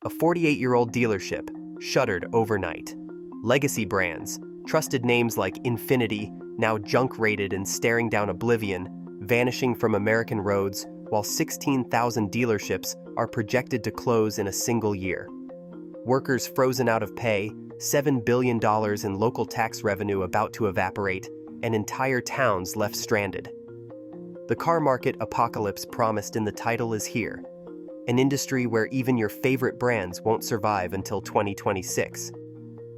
A 48-year-old dealership, shuttered overnight. Legacy brands, trusted names like Infiniti, now junk-rated and staring down oblivion, vanishing from American roads, while 16,000 dealerships are projected to close in a single year. Workers frozen out of pay, $7 billion in local tax revenue about to evaporate, and entire towns left stranded. The car market apocalypse promised in the title is here, an industry where even your favorite brands won't survive until 2026.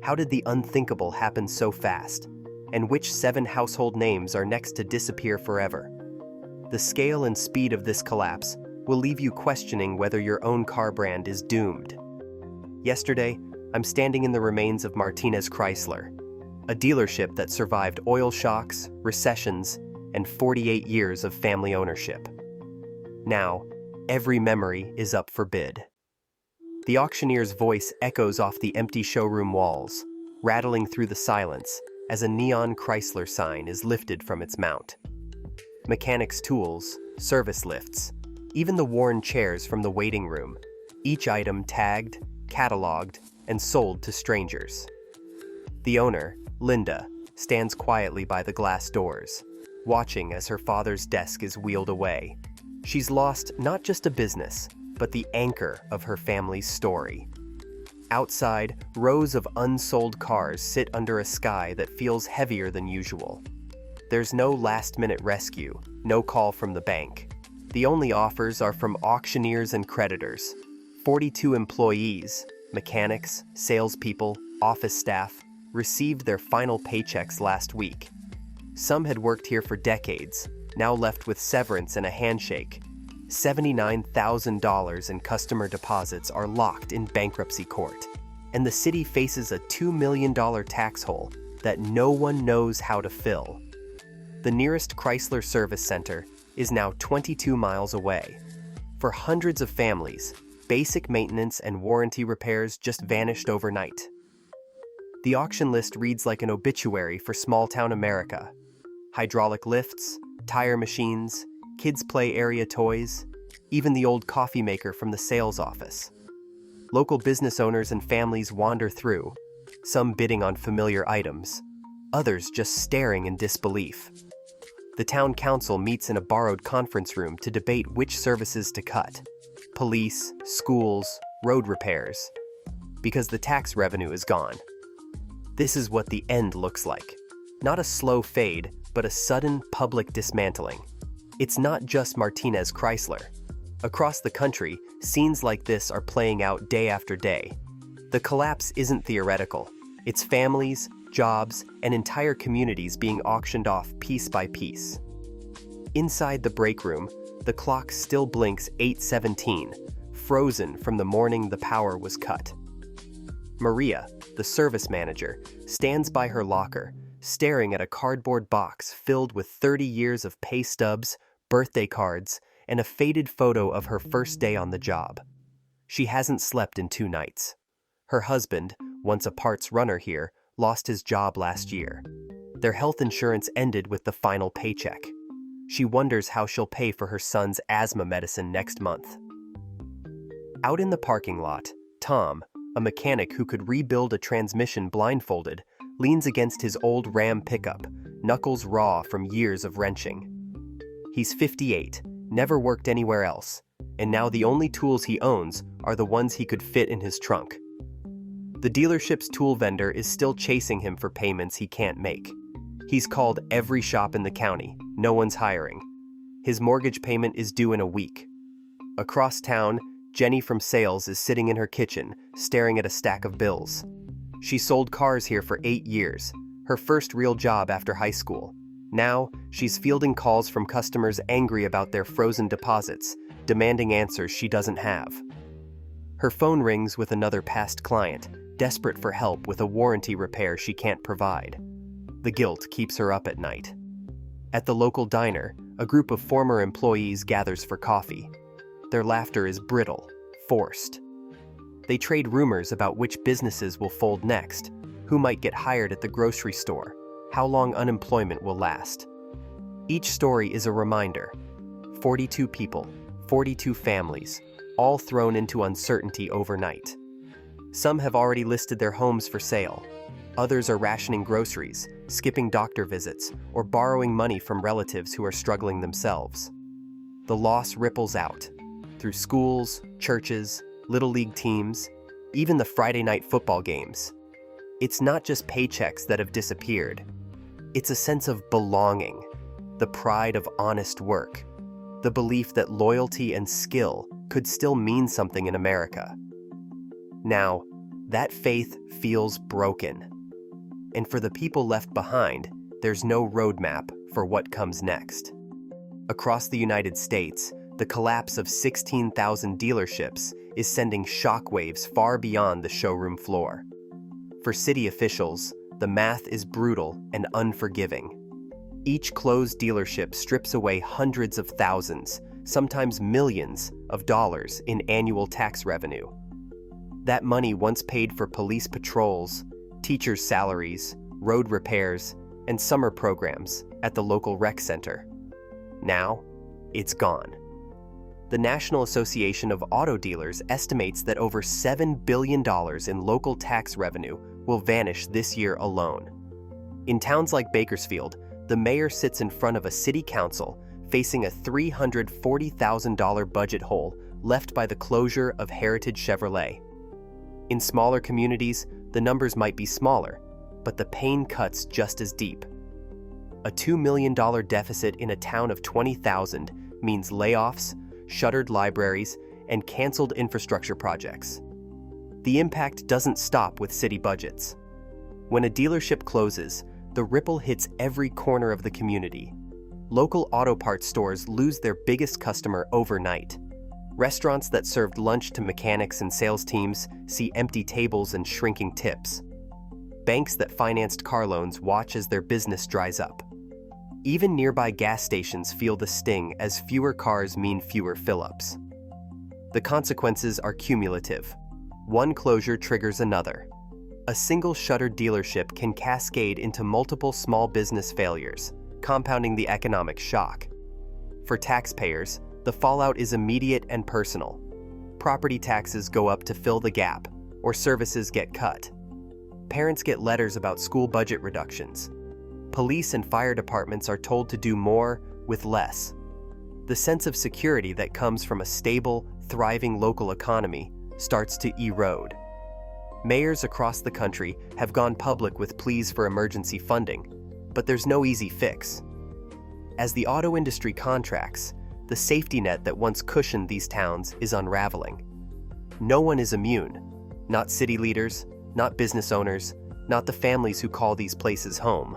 How did the unthinkable happen so fast? And which 7 household names are next to disappear forever? The scale and speed of this collapse will leave you questioning whether your own car brand is doomed. Yesterday, I'm standing in the remains of Martinez Chrysler, a dealership that survived oil shocks, recessions, and 48 years of family ownership. Now, every memory is up for bid. The auctioneer's voice echoes off the empty showroom walls, rattling through the silence as a neon Chrysler sign is lifted from its mount. Mechanics' tools, service lifts, even the worn chairs from the waiting room, each item tagged, cataloged, and sold to strangers. The owner, Linda, stands quietly by the glass doors, watching as her father's desk is wheeled away. She's lost not just a business, but the anchor of her family's story. Outside, rows of unsold cars sit under a sky that feels heavier than usual. There's no last-minute rescue, no call from the bank. The only offers are from auctioneers and creditors. 42 employees, mechanics, salespeople, office staff, received their final paychecks last week. Some had worked here for decades, now left with severance and a handshake. $79,000 in customer deposits are locked in bankruptcy court, and the city faces a $2 million tax hole that no one knows how to fill. The nearest Chrysler service center is now 22 miles away. For hundreds of families, basic maintenance and warranty repairs just vanished overnight. The auction list reads like an obituary for small-town America. Hydraulic lifts, tire machines, kids' play area toys, even the old coffee maker from the sales office. Local business owners and families wander through, some bidding on familiar items, others just staring in disbelief. The town council meets in a borrowed conference room to debate which services to cut: police, schools, road repairs, because the tax revenue is gone. This is what the end looks like. Not a slow fade, but a sudden public dismantling. It's not just Martinez Chrysler. Across the country, scenes like this are playing out day after day. The collapse isn't theoretical. It's families, jobs, and entire communities being auctioned off piece by piece. Inside the break room, the clock still blinks 8:17, frozen from the morning the power was cut. Maria, the service manager, stands by her locker, staring at a cardboard box filled with 30 years of pay stubs, birthday cards, and a faded photo of her first day on the job. She hasn't slept in 2 nights. Her husband, once a parts runner here, lost his job last year. Their health insurance ended with the final paycheck. She wonders how she'll pay for her son's asthma medicine next month. Out in the parking lot, Tom, a mechanic who could rebuild a transmission blindfolded, leans against his old Ram pickup, knuckles raw from years of wrenching. He's 58, never worked anywhere else, and now the only tools he owns are the ones he could fit in his trunk. The dealership's tool vendor is still chasing him for payments he can't make. He's called every shop in the county, no one's hiring. His mortgage payment is due in a week. Across town, Jenny from sales is sitting in her kitchen, staring at a stack of bills. She sold cars here for 8 years, her first real job after high school. Now, she's fielding calls from customers angry about their frozen deposits, demanding answers she doesn't have. Her phone rings with another past client, desperate for help with a warranty repair she can't provide. The guilt keeps her up at night. At the local diner, a group of former employees gathers for coffee. Their laughter is brittle, forced. They trade rumors about which businesses will fold next, who might get hired at the grocery store, how long unemployment will last. Each story is a reminder. 42 people, 42 families, all thrown into uncertainty overnight. Some have already listed their homes for sale. Others are rationing groceries, skipping doctor visits, or borrowing money from relatives who are struggling themselves. The loss ripples out through schools, churches, little league teams, even the Friday night football games. It's not just paychecks that have disappeared. It's a sense of belonging, the pride of honest work, the belief that loyalty and skill could still mean something in America. Now, that faith feels broken. And for the people left behind, there's no roadmap for what comes next. Across the United States, the collapse of 16,000 dealerships is sending shockwaves far beyond the showroom floor. For city officials, the math is brutal and unforgiving. Each closed dealership strips away hundreds of thousands, sometimes millions, of dollars in annual tax revenue. That money once paid for police patrols, teachers' salaries, road repairs, and summer programs at the local rec center. Now, it's gone. The National Association of Auto Dealers estimates that over $7 billion in local tax revenue will vanish this year alone. In towns like Bakersfield, the mayor sits in front of a city council facing a $340,000 budget hole left by the closure of Heritage Chevrolet. In smaller communities, the numbers might be smaller, but the pain cuts just as deep. A $2 million deficit in a town of 20,000 means layoffs, shuttered libraries, and canceled infrastructure projects. The impact doesn't stop with city budgets. When a dealership closes, the ripple hits every corner of the community. Local auto parts stores lose their biggest customer overnight. Restaurants that served lunch to mechanics and sales teams see empty tables and shrinking tips. Banks that financed car loans watch as their business dries up. Even nearby gas stations feel the sting as fewer cars mean fewer fill-ups. The consequences are cumulative. One closure triggers another. A single shuttered dealership can cascade into multiple small business failures, compounding the economic shock. For taxpayers, the fallout is immediate and personal. Property taxes go up to fill the gap, or services get cut. Parents get letters about school budget reductions. Police and fire departments are told to do more with less. The sense of security that comes from a stable, thriving local economy starts to erode. Mayors across the country have gone public with pleas for emergency funding, but there's no easy fix. As the auto industry contracts, the safety net that once cushioned these towns is unraveling. No one is immune. Not city leaders, not business owners, not the families who call these places home.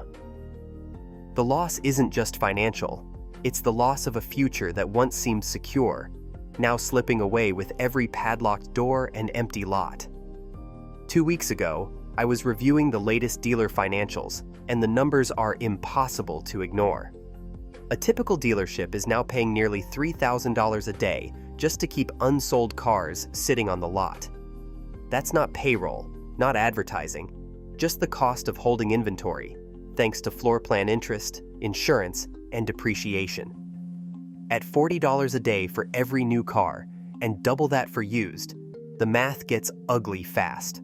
The loss isn't just financial. It's the loss of a future that once seemed secure, now slipping away with every padlocked door and empty lot. 2 weeks ago, I was reviewing the latest dealer financials, and the numbers are impossible to ignore. A typical dealership is now paying nearly $3,000 a day just to keep unsold cars sitting on the lot. That's not payroll, not advertising, just the cost of holding inventory, thanks to floor plan interest, insurance, and depreciation. At $40 a day for every new car, and double that for used, the math gets ugly fast.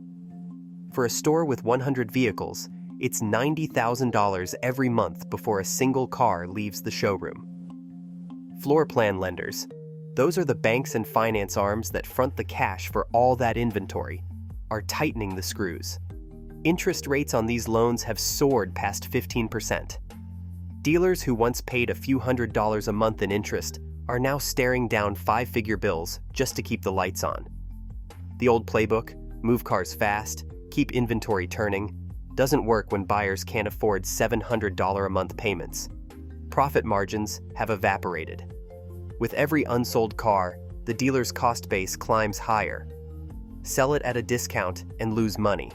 For a store with 100 vehicles, it's $90,000 every month before a single car leaves the showroom. Floor plan lenders, those are the banks and finance arms that front the cash for all that inventory, are tightening the screws. Interest rates on these loans have soared past 15%. Dealers who once paid a few $100s a month in interest are now staring down five-figure bills just to keep the lights on. The old playbook, move cars fast, keep inventory turning, doesn't work when buyers can't afford $700 a month payments. Profit margins have evaporated. With every unsold car, the dealer's cost base climbs higher. Sell it at a discount and lose money.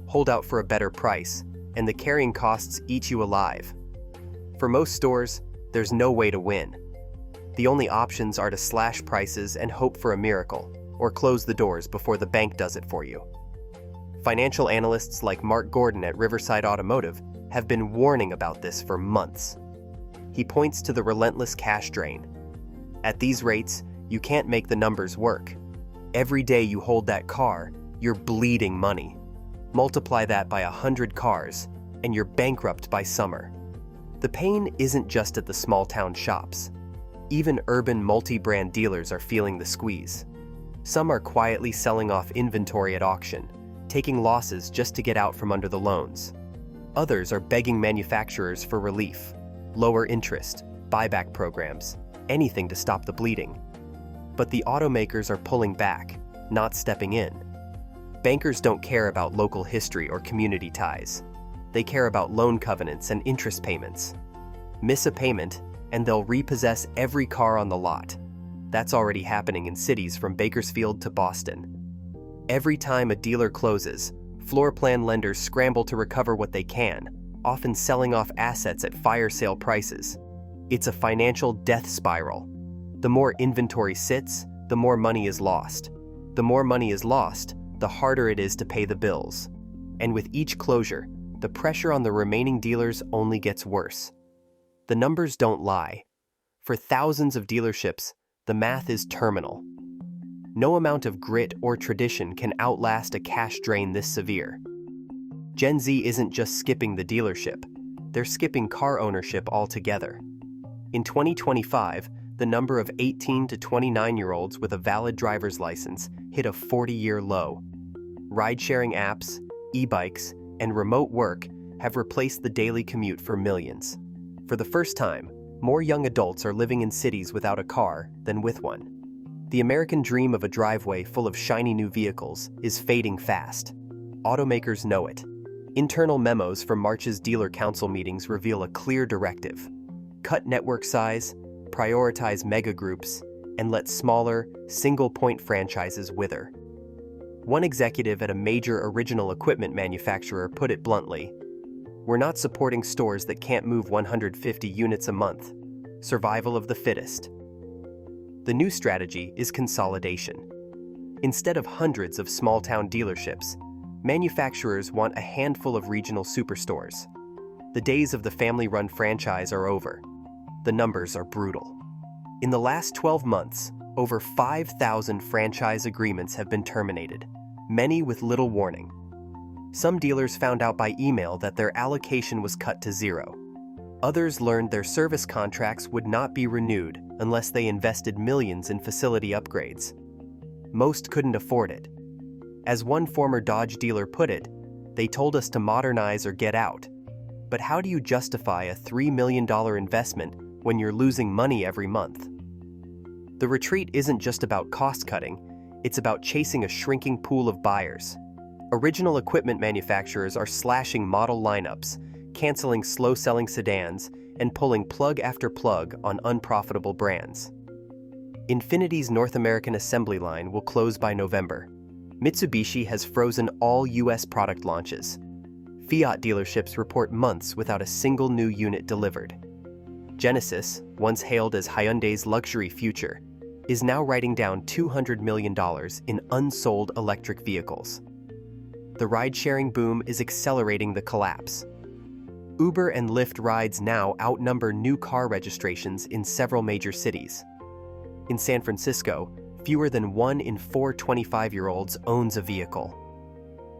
Hold out for a better price, and the carrying costs eat you alive. For most stores, there's no way to win. The only options are to slash prices and hope for a miracle, or close the doors before the bank does it for you. Financial analysts like Mark Gordon at Riverside Automotive have been warning about this for months. He points to the relentless cash drain. At these rates, You can't make the numbers work. Every day you hold that car, you're bleeding money. Multiply that by 100 cars, and you're bankrupt by summer. The pain isn't just at the small-town shops. Even urban multi-brand dealers are feeling the squeeze. Some are quietly selling off inventory at auction, taking losses just to get out from under the loans. Others are begging manufacturers for relief, lower interest, buyback programs, anything to stop the bleeding. But the automakers are pulling back, not stepping in. Bankers don't care about local history or community ties. They care about loan covenants and interest payments. Miss a payment, and they'll repossess every car on the lot. That's already happening in cities from Bakersfield to Boston. Every time a dealer closes, floor plan lenders scramble to recover what they can, often selling off assets at fire sale prices. It's a financial death spiral. The more inventory sits, the more money is lost. The more money is lost, the harder it is to pay the bills. And with each closure, the pressure on the remaining dealers only gets worse. The numbers don't lie. For thousands of dealerships, the math is terminal. No amount of grit or tradition can outlast a cash drain this severe. Gen Z isn't just skipping the dealership, they're skipping car ownership altogether. In 2025, the number of 18 to 29-year-olds with a valid driver's license hit a 40-year low. Ride-sharing apps, e-bikes, and remote work have replaced the daily commute for millions. For the first time, more young adults are living in cities without a car than with one. The American dream of a driveway full of shiny new vehicles is fading fast. Automakers know it. Internal memos from March's dealer council meetings reveal a clear directive: cut network size, prioritize mega groups, and let smaller, single-point franchises wither. One executive at a major original equipment manufacturer put it bluntly: "We're not supporting stores that can't move 150 units a month. Survival of the fittest." The new strategy is consolidation. Instead of hundreds of small-town dealerships, manufacturers want a handful of regional superstores. The days of the family-run franchise are over. The numbers are brutal. In the last 12 months, over 5,000 franchise agreements have been terminated, many with little warning. Some dealers found out by email that their allocation was cut to zero. Others learned their service contracts would not be renewed unless they invested millions in facility upgrades. Most couldn't afford it. As one former Dodge dealer put it, "They told us to modernize or get out." But how do you justify a $3 million investment when you're losing money every month? The retreat isn't just about cost-cutting, it's about chasing a shrinking pool of buyers. Original equipment manufacturers are slashing model lineups, canceling slow-selling sedans, and pulling plug after plug on unprofitable brands. Infinity's North American assembly line will close by November. Mitsubishi has frozen all U.S. product launches. Fiat dealerships report months without a single new unit delivered. Genesis, once hailed as Hyundai's luxury future, is now writing down $200 million in unsold electric vehicles. The ride-sharing boom is accelerating the collapse. Uber and Lyft rides now outnumber new car registrations in several major cities. In San Francisco, fewer than 1 in 4 25-year-olds owns a vehicle.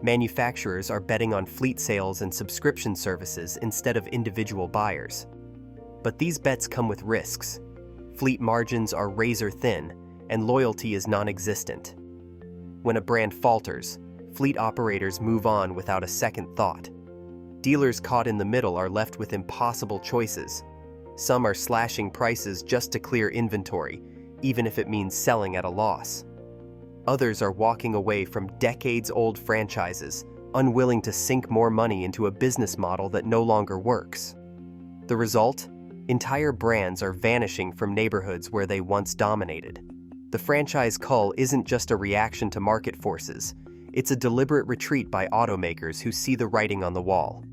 Manufacturers are betting on fleet sales and subscription services instead of individual buyers. But these bets come with risks. Fleet margins are razor-thin, and loyalty is non-existent. When a brand falters, fleet operators move on without a second thought. Dealers caught in the middle are left with impossible choices. Some are slashing prices just to clear inventory, even if it means selling at a loss. Others are walking away from decades-old franchises, unwilling to sink more money into a business model that no longer works. The result? Entire brands are vanishing from neighborhoods where they once dominated. The franchise cull isn't just a reaction to market forces, it's a deliberate retreat by automakers who see the writing on the wall.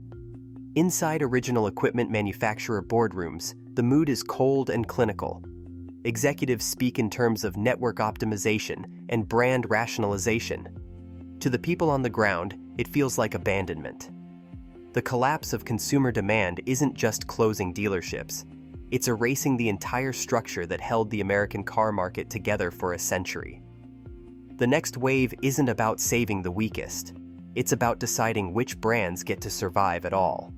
Inside original equipment manufacturer boardrooms, the mood is cold and clinical. Executives speak in terms of network optimization and brand rationalization. To the people on the ground, it feels like abandonment. The collapse of consumer demand isn't just closing dealerships, It's erasing the entire structure that held the American car market together for a century. The next wave isn't about saving the weakest. It's about deciding which brands get to survive at all.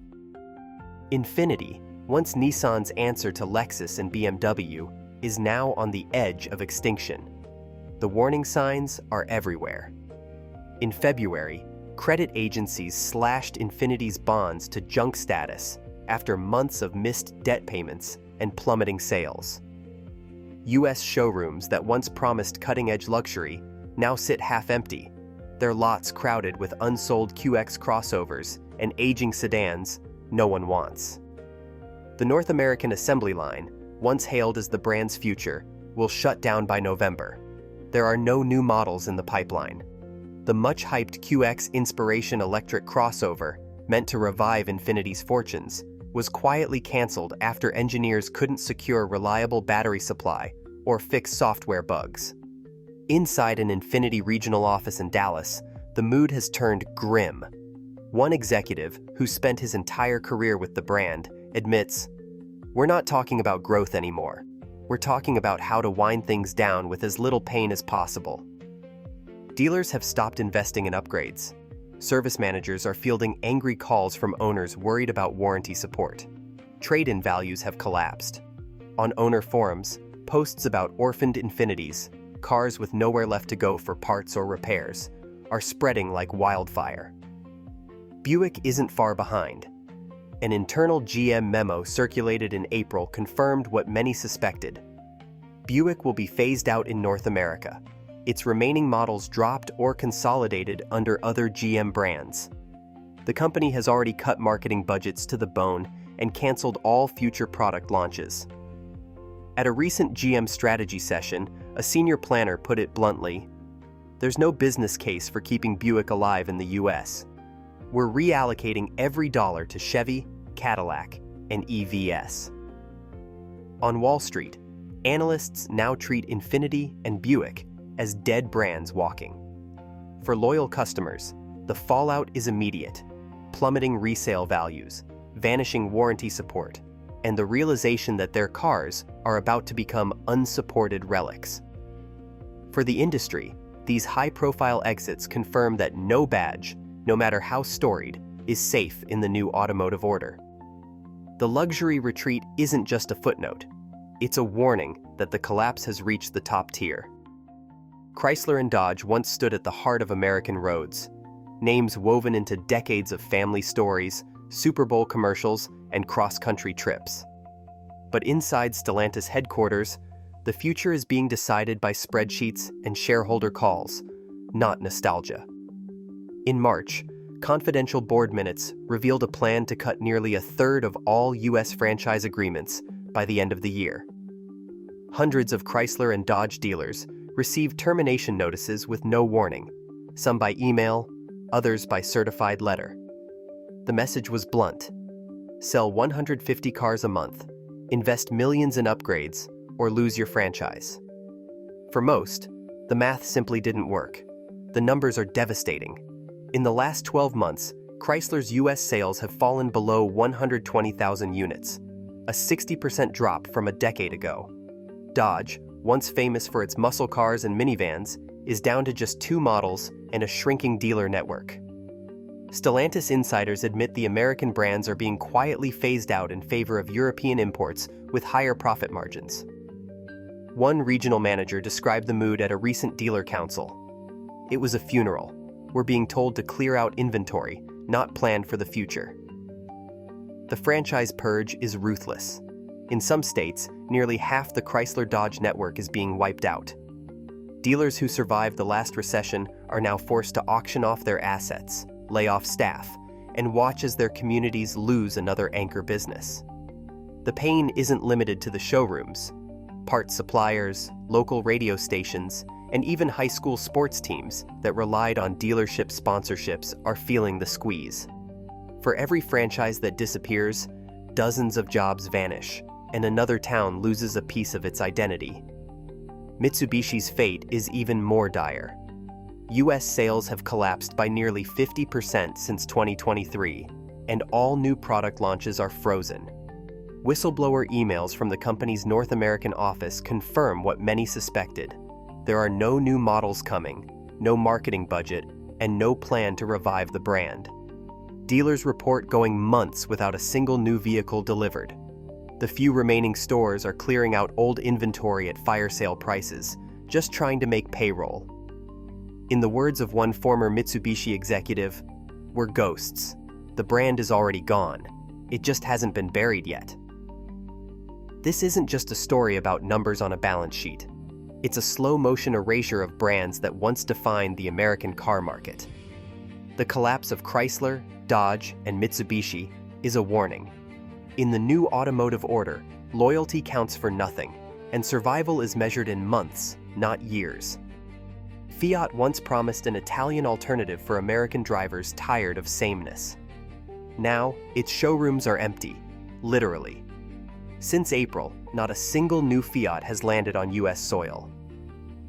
Infiniti, once Nissan's answer to Lexus and BMW, is now on the edge of extinction. The warning signs are everywhere. In February, credit agencies slashed Infiniti's bonds to junk status after months of missed debt payments and plummeting sales. US showrooms that once promised cutting-edge luxury now sit half-empty, their lots crowded with unsold QX crossovers and aging sedans no one wants. The North American assembly line, once hailed as the brand's future, will shut down by November. There are no new models in the pipeline. The much-hyped QX Inspiration electric crossover, meant to revive Infiniti's fortunes, was quietly canceled after engineers couldn't secure reliable battery supply or fix software bugs. Inside an Infiniti regional office in Dallas, the mood has turned grim. One executive, who spent his entire career with the brand, admits, "We're not talking about growth anymore. We're talking about how to wind things down with as little pain as possible." Dealers have stopped investing in upgrades. Service managers are fielding angry calls from owners worried about warranty support. Trade-in values have collapsed. On owner forums, posts about orphaned Infinitis, cars with nowhere left to go for parts or repairs, are spreading like wildfire. Buick isn't far behind. An internal GM memo circulated in April confirmed what many suspected. Buick will be phased out in North America. Its remaining models dropped or consolidated under other GM brands. The company has already cut marketing budgets to the bone and canceled all future product launches. At a recent GM strategy session, a senior planner put it bluntly, "There's no business case for keeping Buick alive in the US. We're reallocating every dollar to Chevy, Cadillac, and EVs." On Wall Street, analysts now treat Infiniti and Buick as dead brands walking. For loyal customers, the fallout is immediate: plummeting resale values, vanishing warranty support, and the realization that their cars are about to become unsupported relics. For the industry, these high-profile exits confirm that no badge, no matter how storied, is safe in the new automotive order. The luxury retreat isn't just a footnote. It's a warning that the collapse has reached the top tier. Chrysler and Dodge once stood at the heart of American roads, names woven into decades of family stories, Super Bowl commercials, and cross-country trips. But inside Stellantis headquarters, the future is being decided by spreadsheets and shareholder calls, not nostalgia. In March, confidential board minutes revealed a plan to cut nearly a third of all U.S. franchise agreements by the end of the year. Hundreds of Chrysler and Dodge dealers received termination notices with no warning, some by email, others by certified letter. The message was blunt: sell 150 cars a month, invest millions in upgrades, or lose your franchise. For most, the math simply didn't work. The numbers are devastating. In the last 12 months, Chrysler's U.S. sales have fallen below 120,000 units, a 60% drop from a decade ago. Dodge, once famous for its muscle cars and minivans, is down to just 2 models and a shrinking dealer network. Stellantis insiders admit the American brands are being quietly phased out in favor of European imports with higher profit margins. One regional manager described the mood at a recent dealer council. "It was a funeral. We're being told to clear out inventory, not plan for the future." The franchise purge is ruthless. In some states, nearly half the Chrysler-Dodge network is being wiped out. Dealers who survived the last recession are now forced to auction off their assets, lay off staff, and watch as their communities lose another anchor business. The pain isn't limited to the showrooms. Parts suppliers, local radio stations, and even high school sports teams that relied on dealership sponsorships are feeling the squeeze. For every franchise that disappears, dozens of jobs vanish, and another town loses a piece of its identity. Mitsubishi's fate is even more dire. U.S. sales have collapsed by nearly 50% since 2023, and all new product launches are frozen. Whistleblower emails from the company's North American office confirm what many suspected. There are no new models coming, no marketing budget, and no plan to revive the brand. Dealers report going months without a single new vehicle delivered. The few remaining stores are clearing out old inventory at fire sale prices, just trying to make payroll. In the words of one former Mitsubishi executive, "We're ghosts. The brand is already gone. It just hasn't been buried yet." This isn't just a story about numbers on a balance sheet. It's a slow-motion erasure of brands that once defined the American car market. The collapse of Chrysler, Dodge, and Mitsubishi is a warning. In the new automotive order, loyalty counts for nothing, and survival is measured in months, not years. Fiat once promised an Italian alternative for American drivers tired of sameness. Now, its showrooms are empty, literally. Since April, not a single new Fiat has landed on US soil.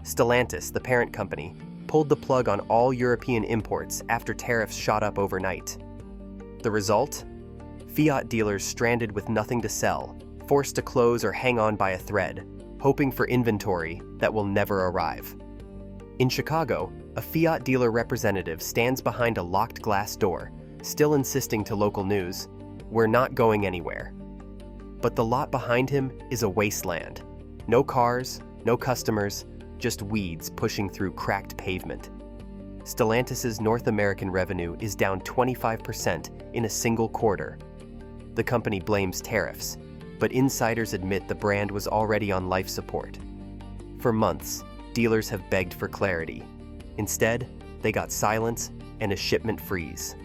Stellantis, the parent company, pulled the plug on all European imports after tariffs shot up overnight. The result? Fiat dealers stranded with nothing to sell, forced to close or hang on by a thread, hoping for inventory that will never arrive. In Chicago, a Fiat dealer representative stands behind a locked glass door, still insisting to local news, "We're not going anywhere." But the lot behind him is a wasteland. No cars, no customers, just weeds pushing through cracked pavement. Stellantis' North American revenue is down 25% in a single quarter. The company blames tariffs, but insiders admit the brand was already on life support. For months, dealers have begged for clarity. Instead, they got silence and a shipment freeze.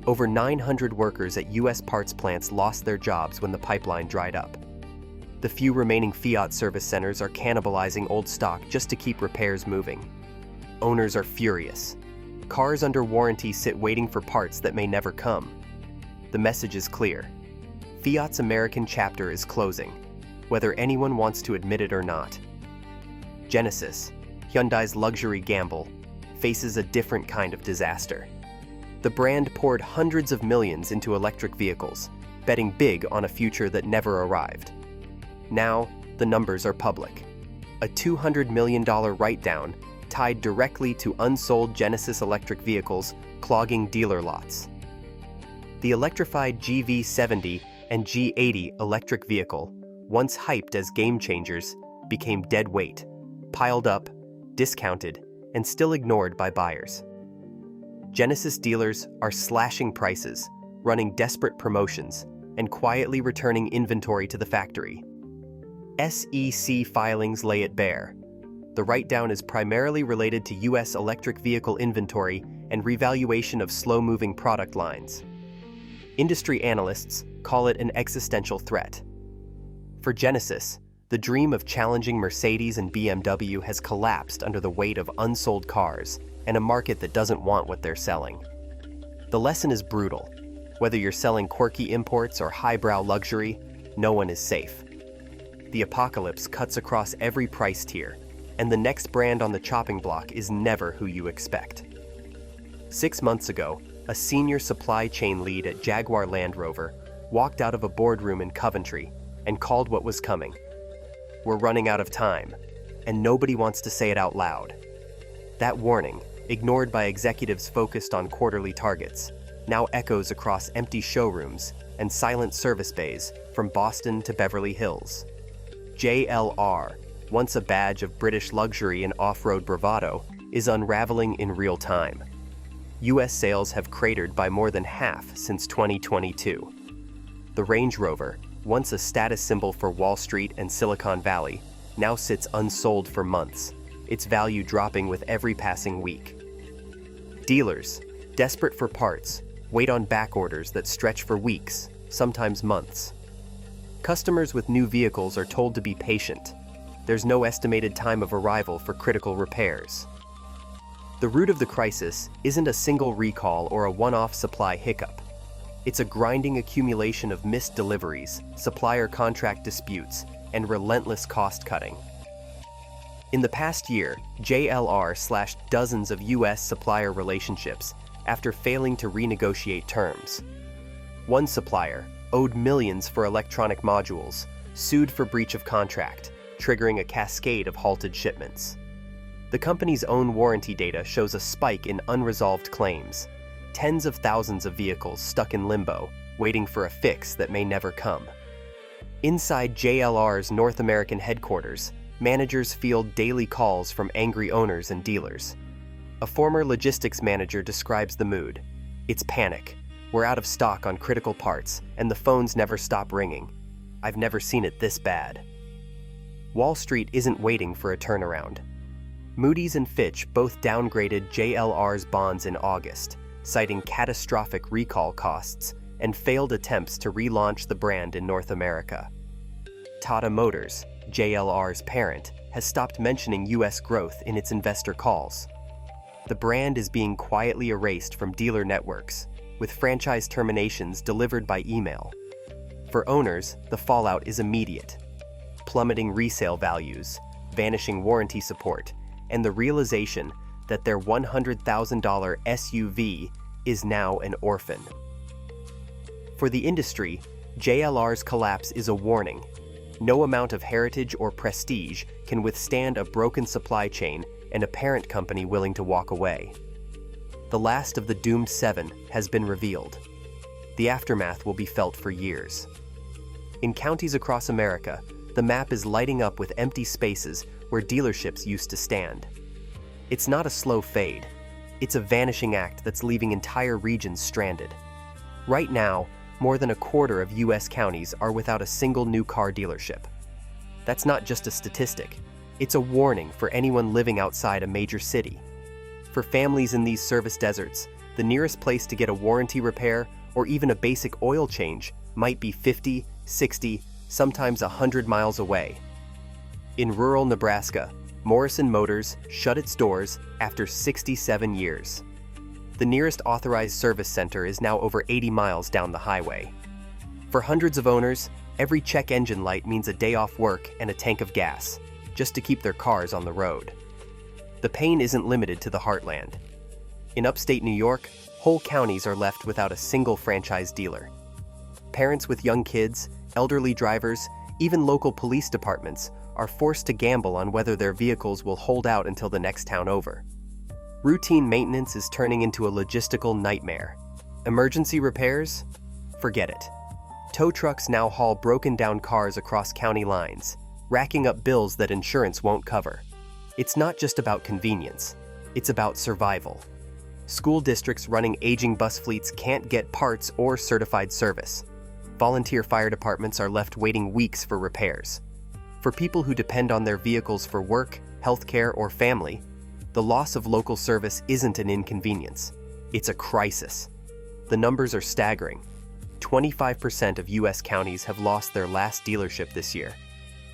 Over 900 workers at US parts plants lost their jobs when the pipeline dried up. The few remaining Fiat service centers are cannibalizing old stock just to keep repairs moving. Owners are furious. Cars under warranty sit waiting for parts that may never come. The message is clear. Fiat's American chapter is closing, whether anyone wants to admit it or not. Genesis, Hyundai's luxury gamble, faces a different kind of disaster. The brand poured hundreds of millions into electric vehicles, betting big on a future that never arrived. Now, the numbers are public. A $200 million write-down tied directly to unsold Genesis electric vehicles clogging dealer lots. The electrified GV70 and G80 electric vehicle, once hyped as game changers, became dead weight, piled up, discounted, and still ignored by buyers. Genesis dealers are slashing prices, running desperate promotions, and quietly returning inventory to the factory. SEC filings lay it bare. The write-down is primarily related to US electric vehicle inventory and revaluation of slow-moving product lines. Industry analysts call it an existential threat. For Genesis, the dream of challenging Mercedes and BMW has collapsed under the weight of unsold cars and a market that doesn't want what they're selling. The lesson is brutal. Whether you're selling quirky imports or highbrow luxury, no one is safe. The apocalypse cuts across every price tier, and the next brand on the chopping block is never who you expect. 6 months ago, a senior supply chain lead at Jaguar Land Rover walked out of a boardroom in Coventry and called what was coming. "We're running out of time," and nobody wants to say it out loud. That warning, ignored by executives focused on quarterly targets, now echoes across empty showrooms and silent service bays from Boston to Beverly Hills. JLR, once a badge of British luxury and off-road bravado, is unraveling in real time. US sales have cratered by more than half since 2022. The Range Rover, once a status symbol for Wall Street and Silicon Valley, now sits unsold for months, its value dropping with every passing week. Dealers, desperate for parts, wait on back orders that stretch for weeks, sometimes months. Customers with new vehicles are told to be patient. There's no estimated time of arrival for critical repairs. The root of the crisis isn't a single recall or a one-off supply hiccup. It's a grinding accumulation of missed deliveries, supplier contract disputes, and relentless cost-cutting. In the past year, JLR slashed dozens of US supplier relationships after failing to renegotiate terms. One supplier, owed millions for electronic modules, sued for breach of contract, triggering a cascade of halted shipments. The company's own warranty data shows a spike in unresolved claims, tens of thousands of vehicles stuck in limbo, waiting for a fix that may never come. Inside JLR's North American headquarters, managers field daily calls from angry owners and dealers. A former logistics manager describes the mood. It's panic. We're out of stock on critical parts, and the phones never stop ringing. I've never seen it this bad. Wall Street isn't waiting for a turnaround. Moody's and Fitch both downgraded JLR's bonds in August, citing catastrophic recall costs and failed attempts to relaunch the brand in North America. Tata Motors, JLR's parent, has stopped mentioning U.S. growth in its investor calls. The brand is being quietly erased from dealer networks, with franchise terminations delivered by email. For owners, the fallout is immediate. Plummeting resale values, vanishing warranty support, and the realization that their $100,000 SUV is now an orphan. For the industry, JLR's collapse is a warning. No amount of heritage or prestige can withstand a broken supply chain and a parent company willing to walk away. The last of the doomed seven has been revealed. The aftermath will be felt for years. In counties across America, the map is lighting up with empty spaces where dealerships used to stand. It's not a slow fade. It's a vanishing act that's leaving entire regions stranded. Right now, more than a quarter of U.S. counties are without a single new car dealership. That's not just a statistic. It's a warning for anyone living outside a major city. For families in these service deserts, the nearest place to get a warranty repair or even a basic oil change might be 50, 60, sometimes 100 miles away. In rural Nebraska, Morrison Motors shut its doors after 67 years. The nearest authorized service center is now over 80 miles down the highway. For hundreds of owners, every check engine light means a day off work and a tank of gas, just to keep their cars on the road. The pain isn't limited to the heartland. In upstate New York, whole counties are left without a single franchise dealer. Parents with young kids, elderly drivers, even local police departments are forced to gamble on whether their vehicles will hold out until the next town over. Routine maintenance is turning into a logistical nightmare. Emergency repairs? Forget it. Tow trucks now haul broken-down cars across county lines, racking up bills that insurance won't cover. It's not just about convenience. It's about survival. School districts running aging bus fleets can't get parts or certified service. Volunteer fire departments are left waiting weeks for repairs. For people who depend on their vehicles for work, healthcare, or family, the loss of local service isn't an inconvenience. It's a crisis. The numbers are staggering. 25% of U.S. counties have lost their last dealership this year.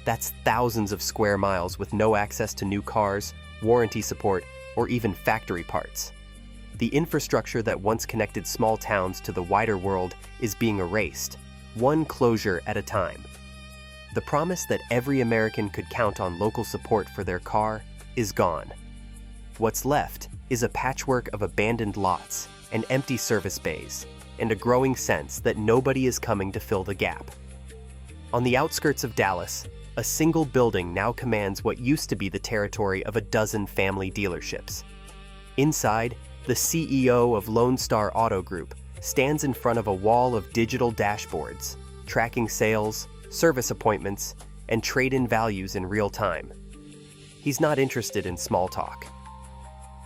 That's thousands of square miles with no access to new cars, warranty support, or even factory parts. The infrastructure that once connected small towns to the wider world is being erased, one closure at a time. The promise that every American could count on local support for their car is gone. What's left is a patchwork of abandoned lots and empty service bays, and a growing sense that nobody is coming to fill the gap. On the outskirts of Dallas, a single building now commands what used to be the territory of a dozen family dealerships. Inside, the CEO of Lone Star Auto Group stands in front of a wall of digital dashboards, tracking sales, service appointments, and trade-in values in real time. He's not interested in small talk.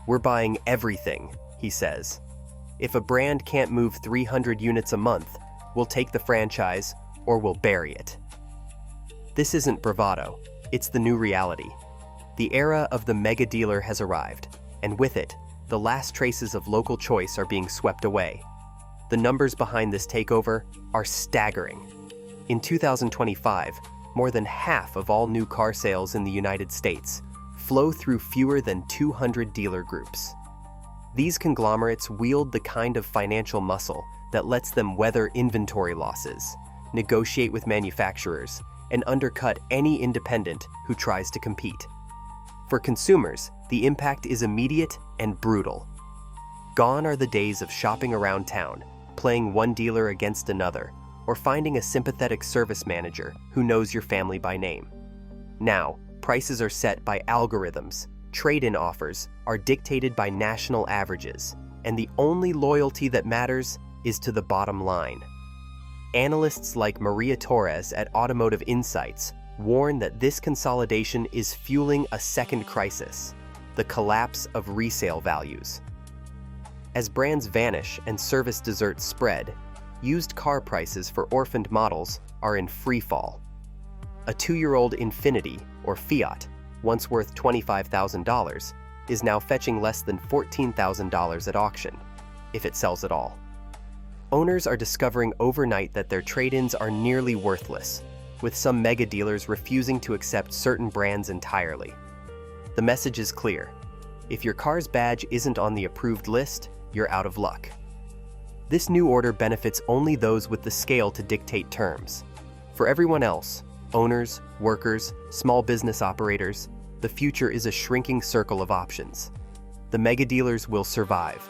"We're buying everything," he says. "If a brand can't move 300 units a month, we'll take the franchise or we'll bury it." This isn't bravado, it's the new reality. The era of the mega dealer has arrived, and with it, the last traces of local choice are being swept away. The numbers behind this takeover are staggering. In 2025, more than half of all new car sales in the United States flow through fewer than 200 dealer groups. These conglomerates wield the kind of financial muscle that lets them weather inventory losses, negotiate with manufacturers, and undercut any independent who tries to compete. For consumers, the impact is immediate and brutal. Gone are the days of shopping around town, playing one dealer against another, or finding a sympathetic service manager who knows your family by name. Now, prices are set by algorithms, trade-in offers are dictated by national averages, and the only loyalty that matters is to the bottom line. Analysts like Maria Torres at Automotive Insights warn that this consolidation is fueling a second crisis, the collapse of resale values. As brands vanish and service deserts spread, used car prices for orphaned models are in free fall. A 2-year-old Infiniti, or Fiat, once worth $25,000, is now fetching less than $14,000 at auction, if it sells at all. Owners are discovering overnight that their trade-ins are nearly worthless, with some mega dealers refusing to accept certain brands entirely. The message is clear. If your car's badge isn't on the approved list, you're out of luck. This new order benefits only those with the scale to dictate terms. For everyone else, owners, workers, small business operators, the future is a shrinking circle of options. The mega dealers will survive.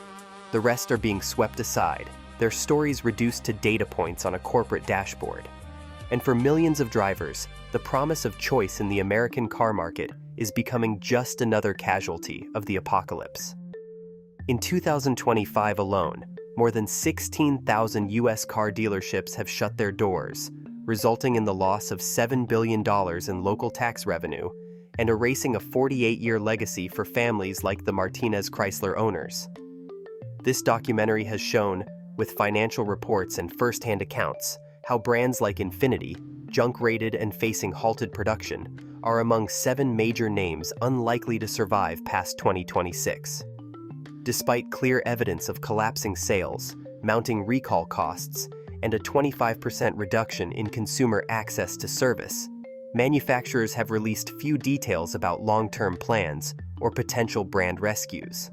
The rest are being swept aside, their stories reduced to data points on a corporate dashboard. And for millions of drivers, the promise of choice in the American car market is becoming just another casualty of the apocalypse. In 2025 alone, more than 16,000 U.S. car dealerships have shut their doors, resulting in the loss of $7 billion in local tax revenue and erasing a 48-year legacy for families like the Martinez Chrysler owners. This documentary has shown, with financial reports and first-hand accounts, how brands like Infiniti, junk-rated and facing halted production, are among 7 major names unlikely to survive past 2026. Despite clear evidence of collapsing sales, mounting recall costs, and a 25% reduction in consumer access to service, manufacturers have released few details about long-term plans or potential brand rescues.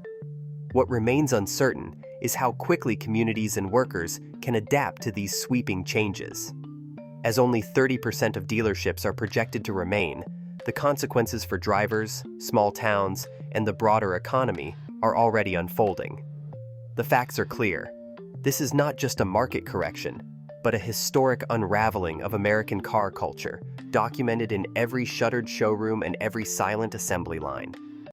What remains uncertain is how quickly communities and workers can adapt to these sweeping changes. As only 30% of dealerships are projected to remain, the consequences for drivers, small towns, and the broader economy are already unfolding. The facts are clear. This is not just a market correction, but a historic unraveling of American car culture, documented in every shuttered showroom and every silent assembly line.